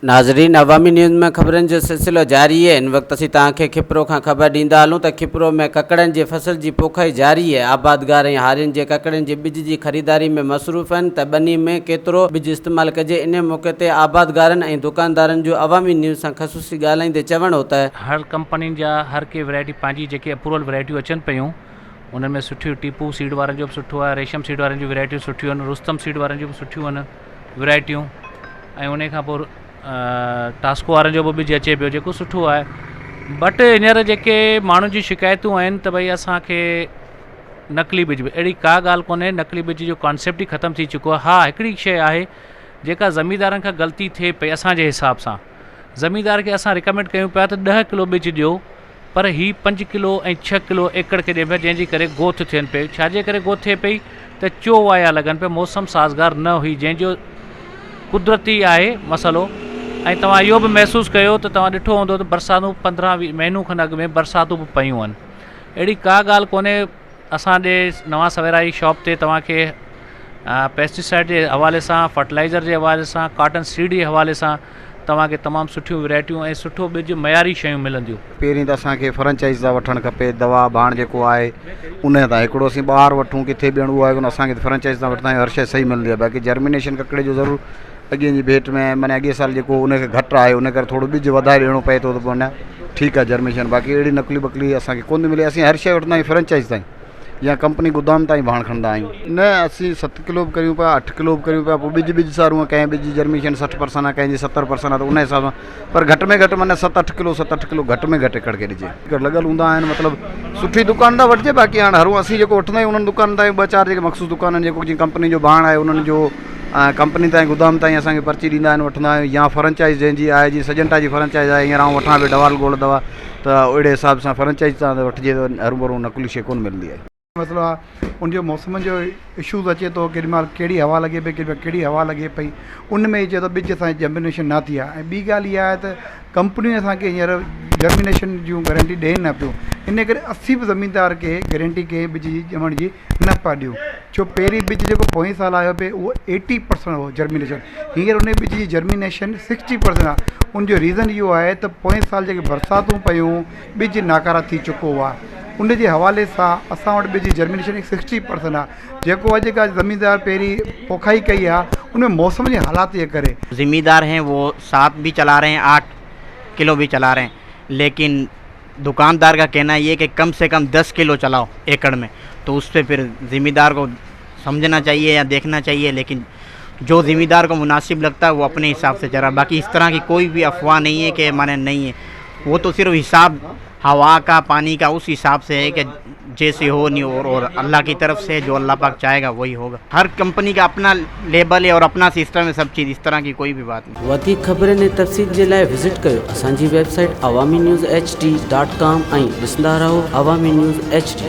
नाज़रीन, अवामी न्यूज़ में ख़बरनि जो सिलसिलो जारी है। इन वक्त असीं तव्हांखे खिपरो खां ख़बर ॾींदा हलूं त खिपरो में ककड़नि जी फसल जी पोखाई जारी है। आबादगार ऐं हारियुनि जे ककड़नि जे ॿिज जी ख़रीदारी में मसरूफ़ आहिनि त ॿनी में केतिरो ॿिज इस्तेमालु कजे। इन मौक़े ते आबादगारनि ऐं दुकानदारनि जो अवामी न्यूज़ सां ख़सूसी ॻाल्हाईंदे चवणु हो त हर कंपनी जा हर के वैरायटी पंहिंजी जेके अप्रूवल वैरायटियूं अचनि पियूं उनमें में सुठियूं टीपू सीड वारनि जो बि सुठो आहे, रेशम सीड वारनि जी वैरायटियूं सुठियूं आहिनि, रुस्तम सीड वारनि जो बि सुठियूं आहिनि वैरायटियूं, ऐं उन खां पोइ टास्को वारनि जो बि ॿिज अचे पियो जेको सुठो आहे। बट हींअर जेके माण्हुनि जी शिकायतूं आहिनि त भई असांखे नकली ॿिज, अहिड़ी का ॻाल्हि कोन्हे, नकली ॿिज जो कॉन्सेप्ट ई ख़तमु थी चुको आहे। हा, हिकिड़ी शइ आहे जेका ज़मींदारनि खां ग़लती थिए पई असांजे हिसाब सां, ज़मींदार खे असां रिकमेंड कयूं पिया त 10 किलो ॿिज ॾियो, पर ही 5 किलो ऐं 6 किलो एकड़ खे ॾिए पिया, जंहिंजे करे गोथ थियनि पई। छाजे करे गोथ थिए पई त चोवाया लॻनि पिया, मौसम साज़गार न हुई, जंहिंजो कुदरती आहे मसइलो। ऐं तव्हां इहो बि महसूसु कयो त तव्हां ॾिठो हूंदो त बरसातूं 15-20 महीनूं खनि अॻु में बरसातूं बि पयूं आहिनि। अहिड़ी का ॻाल्हि कोन्हे। असांजे नवां सवेरा जी शॉप ते तव्हांखे पेस्टिसाइड जे हवाले सां, फर्टिलाइज़र जे हवाले सां, कॉटन सीड जे हवाले सां तव्हांखे तमामु सुठियूं वैरायटियूं ऐं सुठो ॿिज मयारी शयूं मिलंदियूं। पहिरीं त असांखे फ्रेंचाइज़ था वठणु खपे, दवा भाण जेको आहे उन तां हिकिड़ो असीं ॿाहिरि वठूं किथे ॿियणु उहो आहे कोन, असांखे फ्रेंचाइज़ तां वठंदा आहियूं, हर शइ सही मिलंदी आहे। बाक़ी जर्मिनेशन ककिड़े जो ज़रूरु अॻे जी भेट में माने अॻे साल जेको उनखे घटि आहे उन करे थोरो ॿिज वधाए ॾियणो पए थो त पोइ न ठीकु आहे जर्मिनेशन। बाक़ी अहिड़ी नकली बकली असांखे कोन मिले। असीं हर शइ वठंदा आहियूं फ्रेंचाइज़ ताईं या कंपनी गोदाम ताईं भाण खणंदा आहियूं। न असीं 7 किलो बि करियूं पिया, 8 किलो बि करियूं पिया, पोइ ॿिज सारूं कंहिं ॿिज जी जर्मिनेशन 60% आहे, कंहिंजी 70% आहे, त उन हिसाब सां पर घटि में घटि माने 7-8 किलो घटि में घटि एकड़ खे ॾिजे। लॻल हूंदा आहिनि, मतिलबु सुठी दुकान तां वठिजे। बाक़ी हाणे हर असीं जेको वठंदा आहियूं उन्हनि दुकान ताईं 2-4 जेके मख़सूस दुकान आहिनि जेको जीअं कंपनी जो भाण आहे उन्हनि जो कंपनी ताईं गोदाम ताईं असांखे पर्ची ॾींदा आहिनि, वठंदा आहियूं। या फ्रेंचाइज़ जंहिंजी आहे, जीअं सजंटा जी फ्रेंचाइज़ आहे, हींअर आउं वठां पियो डवाल गोल्ड दवा, त अहिड़े हिसाब सां फ्रेंचाइज़ तां वठिजे त हरू नकली शइ कोन मिलंदी आहे। मसइलो आहे उनजो मौसम जो इशूज़ अचे थो, केॾी महिल कहिड़ी हवा लॻे पई, केॾी महिल कहिड़ी हवा लॻे पई, उन में चए थो ॿिज असांजी जर्मिनेशन न थी आहे। ऐं ॿी ॻाल्हि इहा आहे त कंपनियूं असांखे हींअर जर्मिनेशन जूं गारंटी ॾियनि न पियूं, इन करे असीं बि ज़मीनदार खे गारंटी कंहिं ॿिज जी ॼमण जी न पिया ॾियूं। छो पहिरीं ॿिज जेको पोएं साल आयो पिए उहो 80% हो जर्मिनेशन, हींअर उन ॿिज जी जर्मिनेशन 60% आहे। उनजो रीज़न इहो आहे त पोएं साल जेके बरसातूं पयूं ॿिज नाकारा थी चुको आहे, उन जे हवाले सां असां वटि ॿिज जी जर्मिनेशन 60% आहे। जेको अॼु का ज़मींदार पहिरीं पोखाई कई आहे उनमें मौसम जे हालात जे करे ज़िम्मेदार हैं, वो 7 भी चला रहे हैं, 8 किलो भी चला रहे हैं, लेकिन दुकानदार का कहना ये है कि कम से कम 10 किलो चलाओ एकड़ में, तो उस पर फिर ज़िम्मेदार को समझना चाहिए या देखना चाहिए। लेकिन जो ज़िम्मेदार को मुनासिब लगता है वो अपने हिसाब से चला। बाकी इस तरह की कोई भी अफवाह नहीं है कि माने नहीं है, वो तो सिर्फ हिसाब हवा का, पानी का उस हिसाब से है कि जैसे हो नहीं हो, और अल्लाह की तरफ से जो अल्लाह पाक चाहेगा वही होगा। हर कंपनी का अपना लेबल है और अपना सिस्टम है, सब चीज़, इस तरह की कोई भी बात नहीं। वधीक ख़बरनि ऐं तफ़सील जे लाइ विज़िट कयो असांजी वेबसाइट awamiNewsHD.com ऐं ॾिसंदा रहो अवामी न्यूज़ HD।